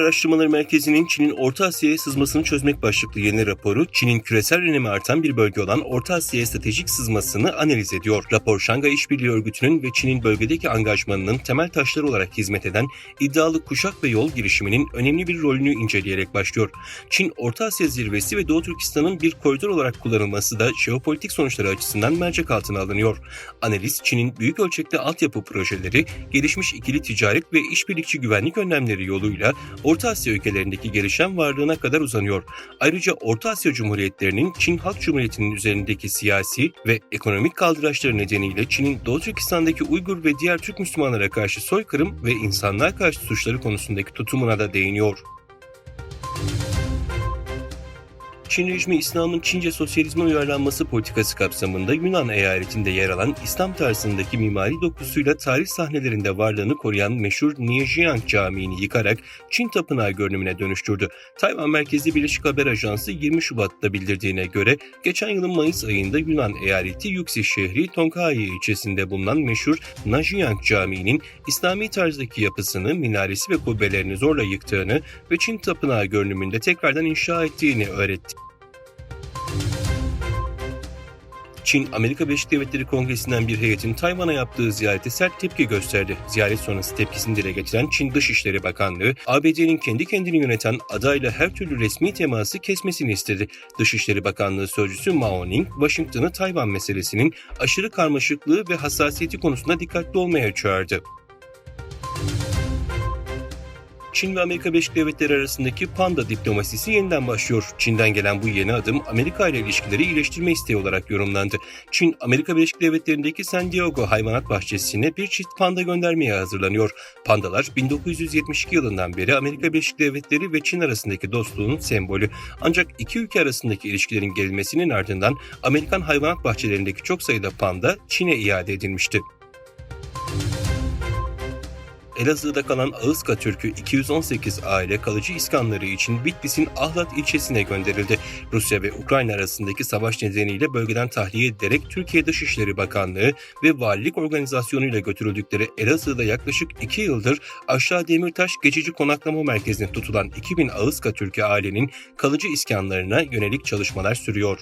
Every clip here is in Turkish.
Araştırmaları Merkezi'nin Çin'in Orta Asya'ya sızmasını çözmek başlıklı yeni raporu, Çin'in küresel önemi artan bir bölge olan Orta Asya'ya stratejik sızmasını analiz ediyor. Rapor, Şangay İşbirliği Örgütü'nün ve Çin'in bölgedeki angajmanının temel taşları olarak hizmet eden iddialı kuşak ve yol girişiminin önemli bir rolünü inceleyerek başlıyor. Çin, Orta Asya zirvesi ve Doğu Türkistan'ın bir koridor olarak kullanılması da jeopolitik sonuçları açısından mercek altına alınıyor. Analiz, Çin'in büyük ölçekli altyapı projeleri, gelişmiş ikili ticaret ve işbirlikçi güvenlik önlemleri yoluyla Orta Asya ülkelerindeki gelişen varlığına kadar uzanıyor. Ayrıca Orta Asya Cumhuriyetlerinin Çin Halk Cumhuriyeti'nin üzerindeki siyasi ve ekonomik kaldıraçları nedeniyle Çin'in Doğu Türkistan'daki Uygur ve diğer Türk Müslümanlara karşı soykırım ve insanlığa karşı suçları konusundaki tutumuna da değiniyor. Çin rejimi, İslam'ın Çince sosyalizme uyarlanması politikası kapsamında Yunan eyaletinde yer alan İslam tarzındaki mimari dokusuyla tarih sahnelerinde varlığını koruyan meşhur Nijiang Camii'ni yıkarak Çin Tapınağı görünümüne dönüştürdü. Tayvan merkezli Birleşik Haber Ajansı 20 Şubat'ta bildirdiğine göre geçen yılın Mayıs ayında Yunan eyaleti Yuxi şehri Tonghae ilçesinde bulunan meşhur Nijiang Camii'nin İslami tarzdaki yapısını, minaresi ve kubbelerini zorla yıktığını ve Çin Tapınağı görünümünde tekrardan inşa ettiğini öğretti. Çin, Amerika Birleşik Devletleri Kongresi'nden bir heyetin Tayvan'a yaptığı ziyarete sert tepki gösterdi. Ziyaret sonrası tepkisini dile getiren Çin Dışişleri Bakanlığı, ABD'nin kendi kendini yöneten adayla her türlü resmi teması kesmesini istedi. Dışişleri Bakanlığı Sözcüsü Mao Ning, Washington'ı Tayvan meselesinin aşırı karmaşıklığı ve hassasiyeti konusunda dikkatli olmaya çağırdı. Çin ve Amerika Birleşik Devletleri arasındaki panda diplomasisi yeniden başlıyor. Çin'den gelen bu yeni adım Amerika ile ilişkileri iyileştirme isteği olarak yorumlandı. Çin, Amerika Birleşik Devletleri'ndeki San Diego Hayvanat Bahçesi'ne bir çift panda göndermeye hazırlanıyor. Pandalar 1972 yılından beri Amerika Birleşik Devletleri ve Çin arasındaki dostluğun sembolü. Ancak iki ülke arasındaki ilişkilerin gerilmesinin ardından Amerikan hayvanat bahçelerindeki çok sayıda panda Çin'e iade edilmişti. Elazığ'da kalan Ağızka Türk'ü 218 aile kalıcı iskanları için Bitlis'in Ahlat ilçesine gönderildi. Rusya ve Ukrayna arasındaki savaş nedeniyle bölgeden tahliye edilerek Türkiye Dışişleri Bakanlığı ve Valilik Organizasyonu'yla götürüldükleri Elazığ'da yaklaşık 2 yıldır Aşağı Demirtaş Geçici Konaklama Merkezi'nde tutulan 2000 Ağızka Türk'ü ailenin kalıcı iskanlarına yönelik çalışmalar sürüyor.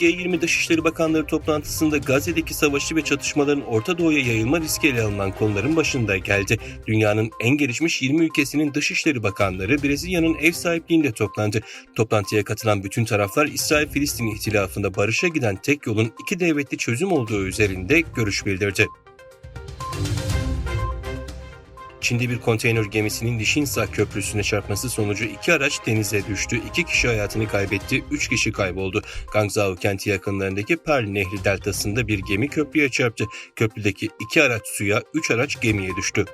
G20 Dışişleri Bakanları toplantısında Gazze'deki savaşı ve çatışmaların Orta Doğu'ya yayılma riski ele alınan konuların başında geldi. Dünyanın en gelişmiş 20 ülkesinin Dışişleri Bakanları Brezilya'nın ev sahipliğinde toplandı. Toplantıya katılan bütün taraflar İsrail-Filistin ihtilafında barışa giden tek yolun iki devletli çözüm olduğu üzerinde görüş bildirdi. Çin'de bir konteyner gemisinin Lishinsa Köprüsü'ne çarpması sonucu 2 araç denize düştü. 2 kişi hayatını kaybetti, 3 kişi kayboldu. Guangzhou kenti yakınlarındaki Pearl Nehri deltasında bir gemi köprüye çarptı. Köprüdeki 2 araç suya, 3 araç gemiye düştü.